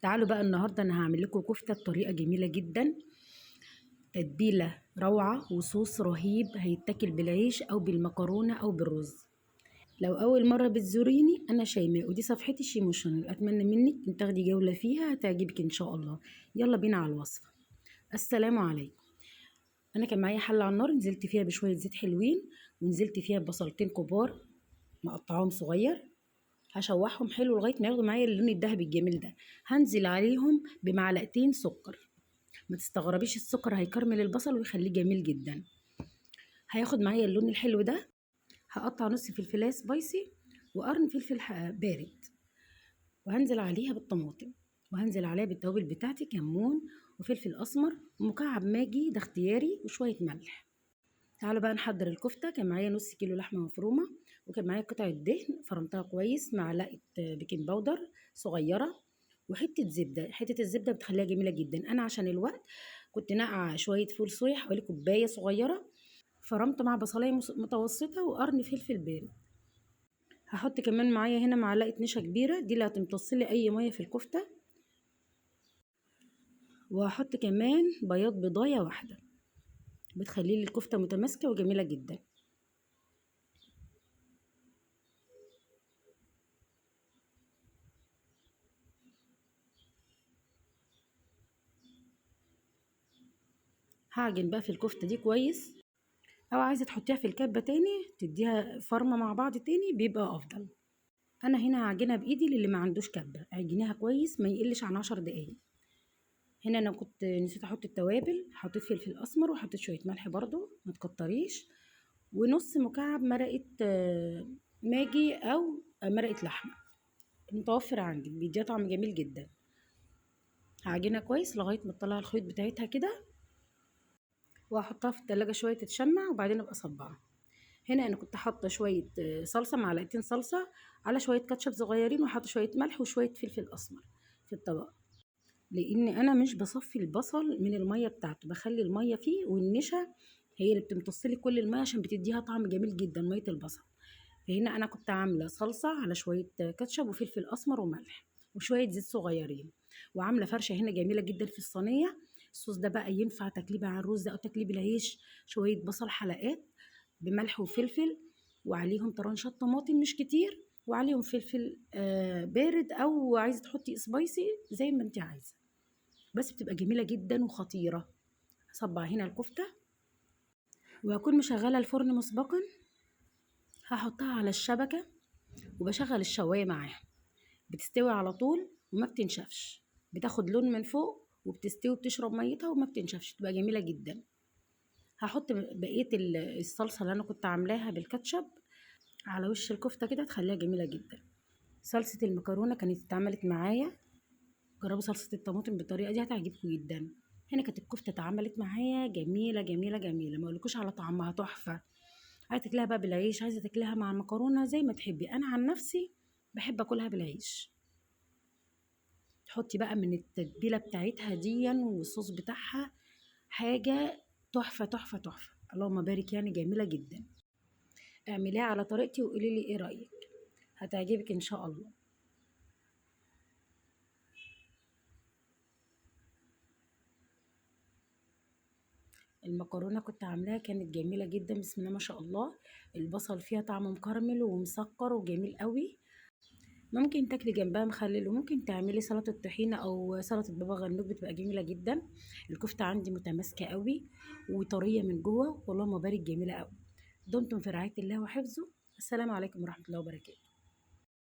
تعالوا بقى النهارده انا هعمل لكم كفته بطريقه جميله جدا. تتبيله روعه وصوص رهيب، هيتاكل بالعيش او بالمكرونه او بالرز. لو اول مره بتزوريني انا شيماء ودي صفحتي شيموشن، اتمنى منك ان تاخدي جوله فيها، هتعجبك ان شاء الله. يلا بينا على الوصفه. السلام عليكم. انا كان معايا حله على النار، نزلت فيها بشويه زيت حلوين، ونزلت فيها ببصلتين كبار مقطعهم صغير، هشوحهم حلو لغايه ما ياخدوا معايا اللون الذهبي الجميل ده. هنزل عليهم بمعلقتين سكر، ما تستغربيش السكر هيكرمل البصل ويخليه جميل جدا. هياخد معايا اللون الحلو ده. هقطع نص فلفلايه سبايسي وقرن فلفل بارد، وهنزل عليها بالطماطم، وهنزل عليها بالتوابل بتاعتي، كمون وفلفل اسمر ومكعب ماجي ده اختياري وشويه ملح. تعالوا بقى نحضر الكفته. كان معايا نص كيلو لحمه مفرومه، وكان معايا قطعه دهن فرمتها كويس، معلقه بيكنج باودر صغيره، وحته زبده. حته الزبده بتخليها جميله جدا. انا عشان الوقت كنت ناقعه شويه فول صويا حوالي كوبايه صغيره، فرمت مع بصلايه متوسطه وقرن فلفل بارد. هحط كمان معايا هنا معلقه نشا كبيره، دي اللي هتمتص لي اي ميه في الكفته. وهحط كمان بياض بيضايه واحده، بتخلي لي الكفته متماسكه وجميله جدا. هعجن بقى في الكفته دي كويس، او عايزه تحطيها في الكبه تاني تديها فرمه مع بعض تاني بيبقى افضل. انا هنا هعجنها بايدي، للي ما عندوش كبه عجنيها كويس ما يقلش عن 10 دقايق. هنا انا كنت نسيت احط التوابل، حطيت فلفل اسمر وحطيت شويه ملح برضو ما تكتريش، ونص مكعب مرقه ماجي او مرقه لحمه متوفر عندك، بيديها طعم جميل جدا. هعجنها كويس لغايه ما تطلع الخيط بتاعتها كده، وهحطها في التلاجة شويه تتشمع وبعدين ابقى اصبعها. هنا انا كنت حاطه شويه صلصه، معلقتين صلصه على شويه كاتشب صغيرين، وحاطه شويه ملح وشويه فلفل اسمر في الطبق، لان انا مش بصفي البصل من الميه بتاعته، بخلي الميه فيه والنشا هي اللي بتمتصلي كل الميه عشان بتديها طعم جميل جدا ميه البصل. فهنا انا كنت عامله صلصه على شويه كاتشب وفلفل اسمر وملح وشويه زيت صغيرين، وعامله فرشه هنا جميله جدا في الصينيه. الصوص ده بقى ينفع تكليب على الرز او تكليب العيش، شويه بصل حلقات بملح وفلفل، وعليهم طرنشات طماطم مش كتير، وعليهم فلفل بارد، او عايزه تحطي سبايسي زي ما انت عايزه، بس بتبقى جميله جدا وخطيره. هصبع هنا الكفته، وهكون مشغله الفرن مسبقا. هحطها على الشبكه وبشغل الشوايه معاها، بتستوي على طول وما بتنشفش، بتاخد لون من فوق وبتستوي بتشرب ميتها وما بتنشفش، تبقى جميله جدا. هحط بقيه الصلصه اللي انا كنت عاملاها بالكاتشب على وش الكفته كده، تخليها جميله جدا. صلصه المكرونه كانت اتعملت معايا، جربوا صلصه الطماطم بالطريقه دي هتعجبكم جدا. هنا كانت الكفته اتعملت معايا جميله جميله جميله، ما اقولكوش على طعمها تحفه. عايزه تاكلها بقى بالعيش، عايزه تاكلها مع المكرونه زي ما تحبي، انا عن نفسي بحب اكلها بالعيش. تحطي بقى من التتبيله بتاعتها دي والصوص بتاعها حاجه تحفه تحفه تحفه، اللهم بارك، يعني جميله جدا. اعمليها على طريقتي وقولي لي ايه رايك، هتعجبك ان شاء الله. المكرونه كنت عاملاها كانت جميله جدا، بسم الله ما شاء الله. البصل فيها طعم مكرمل ومسكر وجميل قوي. ممكن تاكلي جنبها مخلل، وممكن تعملي سلطه طحينه او سلطه بابا غنوج، بتبقى جميله جدا. الكفته عندي متماسكه قوي وطريه من جوه، واللهم بارك جميله قوي. دمتم في رعايه الله وحفظه. السلام عليكم ورحمه الله وبركاته.